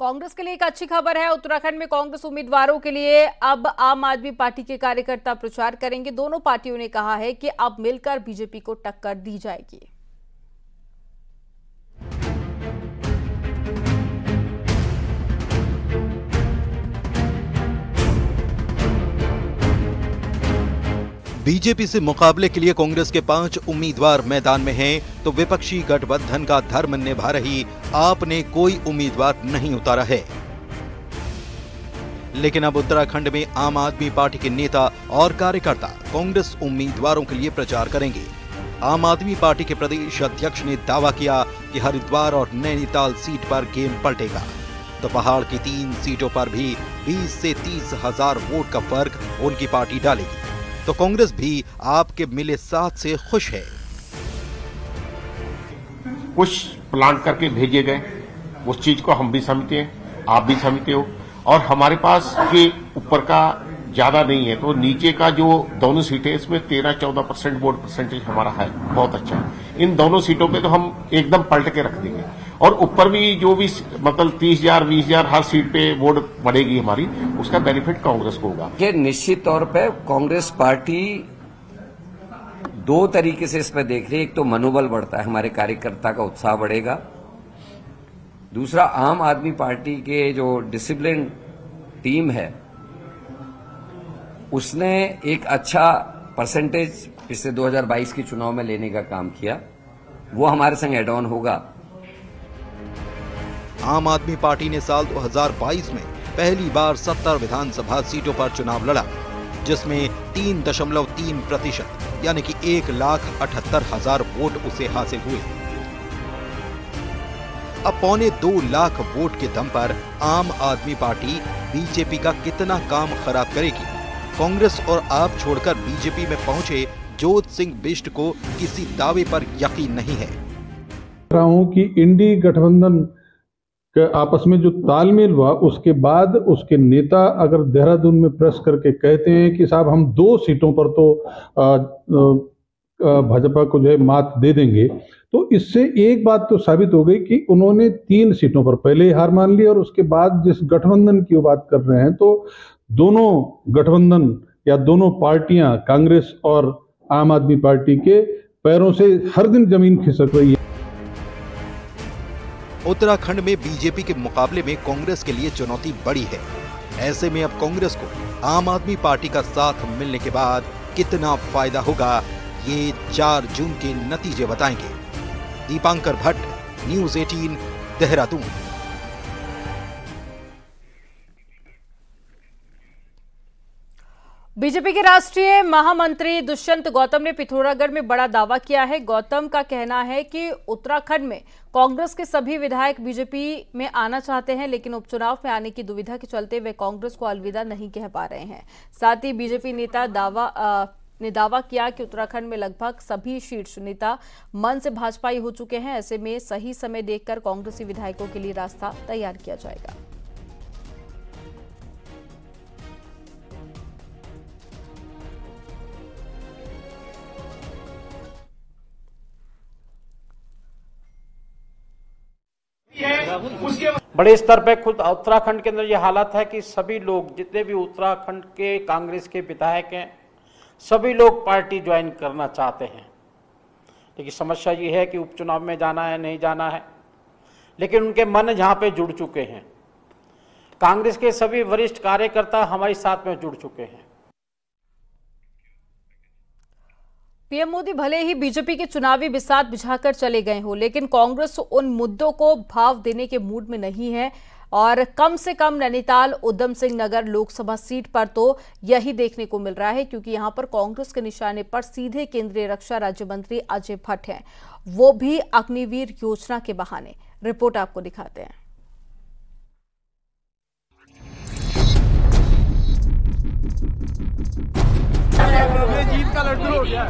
कांग्रेस के लिए एक अच्छी खबर है। उत्तराखंड में कांग्रेस उम्मीदवारों के लिए अब आम आदमी पार्टी के कार्यकर्ता प्रचार करेंगे। दोनों पार्टियों ने कहा है कि अब मिलकर बीजेपी को टक्कर दी जाएगी। बीजेपी से मुकाबले के लिए कांग्रेस के 5 उम्मीदवार मैदान में हैं, तो विपक्षी गठबंधन का धर्म निभा रही आप ने कोई उम्मीदवार नहीं उतारा है। लेकिन अब उत्तराखंड में आम आदमी पार्टी के नेता और कार्यकर्ता कांग्रेस उम्मीदवारों के लिए प्रचार करेंगे। आम आदमी पार्टी के प्रदेश अध्यक्ष ने दावा किया कि हरिद्वार और नैनीताल सीट पर गेम पलटेगा, तो पहाड़ की 3 सीटों पर भी 20 से 30 हजार वोट का फर्क उनकी पार्टी डालेगी। तो कांग्रेस भी आपके मिले साथ से खुश है। कुछ प्लान करके भेजे गए, उस चीज को हम भी समझते हैं, आप भी समझते हो, और हमारे पास के ऊपर का ज्यादा नहीं है, तो नीचे का जो दोनों सीटें इसमें 13-14% वोट परसेंटेज हमारा है, बहुत अच्छा है। इन दोनों सीटों पे तो हम एकदम पलट के रख देंगे, और ऊपर भी जो भी मतलब 30,000 20,000 हर सीट पे वोट बढ़ेगी हमारी, उसका बेनिफिट कांग्रेस को होगा। ये निश्चित तौर पे कांग्रेस पार्टी 2 तरीके से इसमें देख रही है। एक तो मनोबल बढ़ता है, हमारे कार्यकर्ता का उत्साह बढ़ेगा। दूसरा, आम आदमी पार्टी के जो डिसिप्लिन टीम है उसने एक अच्छा परसेंटेज पिछले 2022 के चुनाव में लेने का काम किया, वो हमारे संग एड ऑन होगा। आम आदमी पार्टी ने साल 2022 में पहली बार 70 विधानसभा सीटों पर चुनाव लड़ा, जिसमें 3.3% यानी कि 1,78,000 वोट उसे हासिल हुए। अब 1.25 लाख वोट के दम पर आम आदमी पार्टी बीजेपी का कितना काम खराब करेगी? कांग्रेस और आप छोड़कर बीजेपी में पहुंचे जोत सिंह बिष्ट को किसी दावे पर यकीन नहीं है। रहा हूं कि इंडी गठबंधन के आपस में जो तालमेल हुआ, उसके बाद उसके नेता अगर देहरादून में प्रेस करके कहते हैं कि साहब हम 2 सीटों पर तो भाजपा को जो है मात दे देंगे, तो इससे एक बात तो साबित हो गई कि उन्होंने 3 सीटों पर पहले ही हार मान ली, और उसके बाद जिस गठबंधन की वो बात कर रहे हैं, तो दोनों गठबंधन या दोनों पार्टियां कांग्रेस और आम आदमी पार्टी के पैरों से हर दिन जमीन खिसक रही है। उत्तराखंड में बीजेपी के मुकाबले में कांग्रेस के लिए चुनौती बड़ी है। ऐसे में अब कांग्रेस को आम आदमी पार्टी का साथ मिलने के बाद कितना फायदा होगा, ये 4 जून के नतीजे बताएंगे। दीपांकर भट्ट, न्यूज़ 18, देहरादून। बीजेपी के राष्ट्रीय महामंत्री दुष्यंत गौतम ने पिथौरागढ़ में बड़ा दावा किया है। गौतम का कहना है कि उत्तराखंड में कांग्रेस के सभी विधायक बीजेपी में आना चाहते हैं, लेकिन उपचुनाव में आने की दुविधा के चलते वे कांग्रेस को अलविदा नहीं कह पा रहे हैं। साथ ही बीजेपी नेता ने दावा किया कि उत्तराखंड में लगभग सभी शीर्ष नेता मन से भाजपाई हो चुके हैं। ऐसे में सही समय देखकर कांग्रेसी विधायकों के लिए रास्ता तैयार किया जाएगा। बड़े स्तर पे खुद उत्तराखंड के अंदर ये हालत है कि सभी लोग, जितने भी उत्तराखंड के कांग्रेस के विधायक हैं, सभी लोग पार्टी ज्वाइन करना चाहते हैं। लेकिन समस्या ये है कि उपचुनाव में जाना है, नहीं जाना है, लेकिन उनके मन जहां पे जुड़ चुके हैं। कांग्रेस के सभी वरिष्ठ कार्यकर्ता हमारे साथ में जुड़ चुके हैं। पीएम मोदी भले ही बीजेपी के चुनावी बिसात बिछाकर चले गए हो, लेकिन कांग्रेस उन मुद्दों को भाव देने के मूड में नहीं है, और कम से कम नैनीताल उधम सिंह नगर लोकसभा सीट पर तो यही देखने को मिल रहा है, क्योंकि यहां पर कांग्रेस के निशाने पर सीधे केंद्रीय रक्षा राज्य मंत्री अजय भट्ट हैं, वो भी अग्निवीर योजना के बहाने। रिपोर्ट आपको दिखाते हैं। जीत का लड्डू हो गया।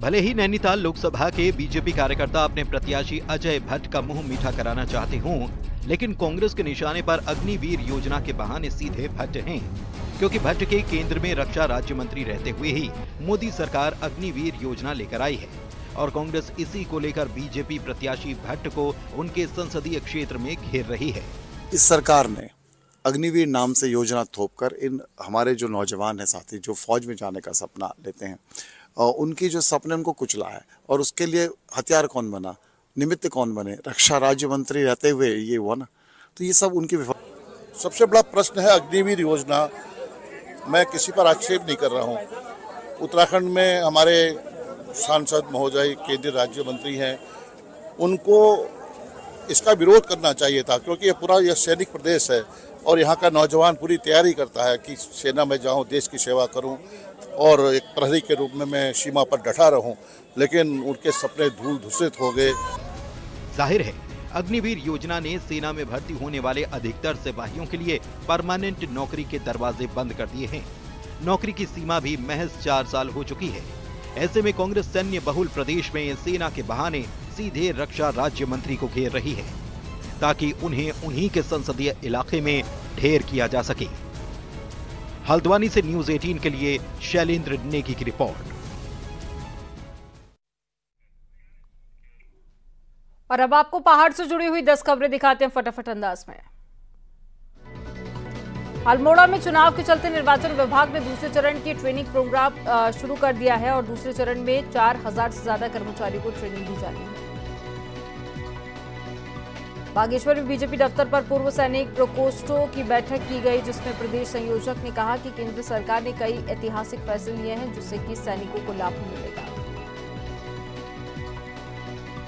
भले ही नैनीताल लोकसभा के बीजेपी कार्यकर्ता अपने प्रत्याशी अजय भट्ट का मुंह मीठा कराना चाहते हों, लेकिन कांग्रेस के निशाने पर अग्निवीर योजना के बहाने सीधे भट्ट हैं, क्योंकि भट्ट के केंद्र में रक्षा राज्य मंत्री रहते हुए ही मोदी सरकार अग्निवीर योजना लेकर आई है और कांग्रेस इसी को लेकर बीजेपी प्रत्याशी भट्ट को उनके संसदीय क्षेत्र में घेर रही है। इस सरकार ने अग्निवीर नाम से योजना थोपकर इन हमारे जो नौजवान हैं साथी जो फौज में जाने का सपना लेते हैं और उनकी जो सपने उनको कुचला है और उसके लिए हथियार कौन बना, निमित्त कौन बने, रक्षा राज्य मंत्री रहते हुए ये हुआ ना, तो ये सब उनकी सबसे बड़ा प्रश्न है अग्निवीर योजना। मैं किसी पर आक्षेप नहीं कर रहा हूँ। उत्तराखंड में हमारे सांसद महोदय केंद्रीय राज्य मंत्री हैं, उनको इसका विरोध करना चाहिए था क्योंकि यह सैनिक प्रदेश है और यहाँ का नौजवान पूरी तैयारी करता है कि सेना में जाऊँ, देश की सेवा करूँ और एक प्रहरी के रूप में मैं सीमा पर डटा रहूँ, लेकिन उनके सपने धूल धूसित हो गए। जाहिर है अग्निवीर योजना ने सेना में भर्ती होने वाले अधिकतर सिपाहियों के लिए परमानेंट नौकरी के दरवाजे बंद कर दिए हैं। नौकरी की सीमा भी महज 4 साल हो चुकी है। ऐसे में कांग्रेस सैन्य बहुल प्रदेश में सेना के बहाने सीधे रक्षा राज्य मंत्री को घेर रही है ताकि उन्हें उन्हीं के संसदीय इलाके में ढेर किया जा सके। हल्द्वानी से न्यूज़ 18 के लिए शैलेंद्र नेगी की रिपोर्ट। और अब आपको पहाड़ से जुड़ी हुई 10 खबरें दिखाते हैं फटाफट अंदाज में। अल्मोड़ा में चुनाव के चलते निर्वाचन विभाग ने दूसरे चरण की ट्रेनिंग प्रोग्राम शुरू कर दिया है और दूसरे चरण में 4000 से ज्यादा कर्मचारियों को ट्रेनिंग दी जानी है। बागेश्वर में बीजेपी दफ्तर पर पूर्व सैनिक प्रकोष्ठों की बैठक की गई, जिसमें प्रदेश संयोजक ने कहा कि केंद्र सरकार ने कई ऐतिहासिक फैसले लिए हैं जिससे कि सैनिकों को लाभ मिलेगा।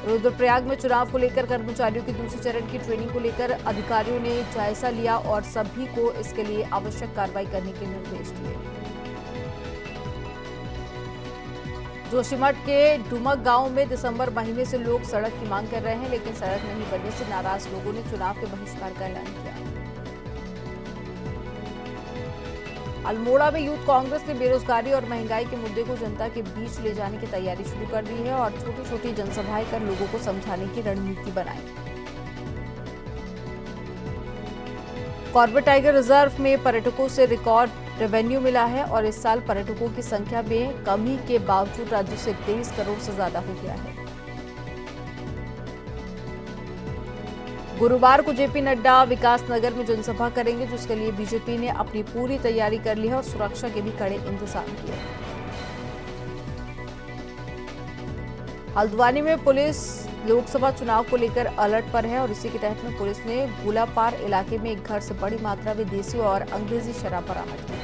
रुद्रप्रयाग में चुनाव को लेकर कर्मचारियों की दूसरे चरण की ट्रेनिंग को लेकर अधिकारियों ने जायजा लिया और सभी को इसके लिए आवश्यक कार्रवाई करने के निर्देश दिए। जोशीमठ के डुमक गांव में दिसंबर महीने से लोग सड़क की मांग कर रहे हैं, लेकिन सड़क नहीं बनने से नाराज लोगों ने चुनाव के बहिष्कार का ऐलान किया। अल्मोड़ा में यूथ कांग्रेस ने बेरोजगारी और महंगाई के मुद्दे को जनता के बीच ले जाने की तैयारी शुरू कर दी है और छोटी छोटी जनसभाएं कर लोगों को समझाने की रणनीति बनाई। कॉर्बेट टाइगर रिजर्व में पर्यटकों से रिकॉर्ड रेवेन्यू मिला है और इस साल पर्यटकों की संख्या में कमी के बावजूद राज्य से 23 करोड़ से ज्यादा हो गया है। गुरुवार को जेपी नड्डा विकास नगर में जनसभा करेंगे, जिसके लिए बीजेपी ने अपनी पूरी तैयारी कर ली है और सुरक्षा के भी कड़े इंतजाम किए। हल्द्वानी में पुलिस लोकसभा चुनाव को लेकर अलर्ट पर है और इसी के तहत में पुलिस ने गुलापार इलाके में एक घर से बड़ी मात्रा में देसी और अंग्रेजी शराब बरामद की।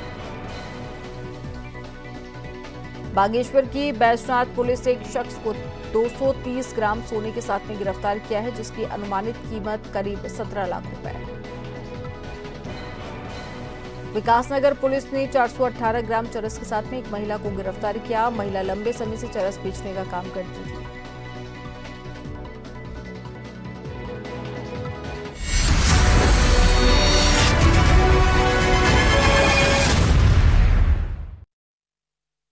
बागेश्वर की बैजनाथ पुलिस एक शख्स को 230 ग्राम सोने के साथ में गिरफ्तार किया है, जिसकी अनुमानित कीमत करीब 17 लाख रुपए है। विकासनगर पुलिस ने 418 ग्राम चरस के साथ में एक महिला को गिरफ्तार किया। महिला लंबे समय से चरस बेचने का काम करती थी।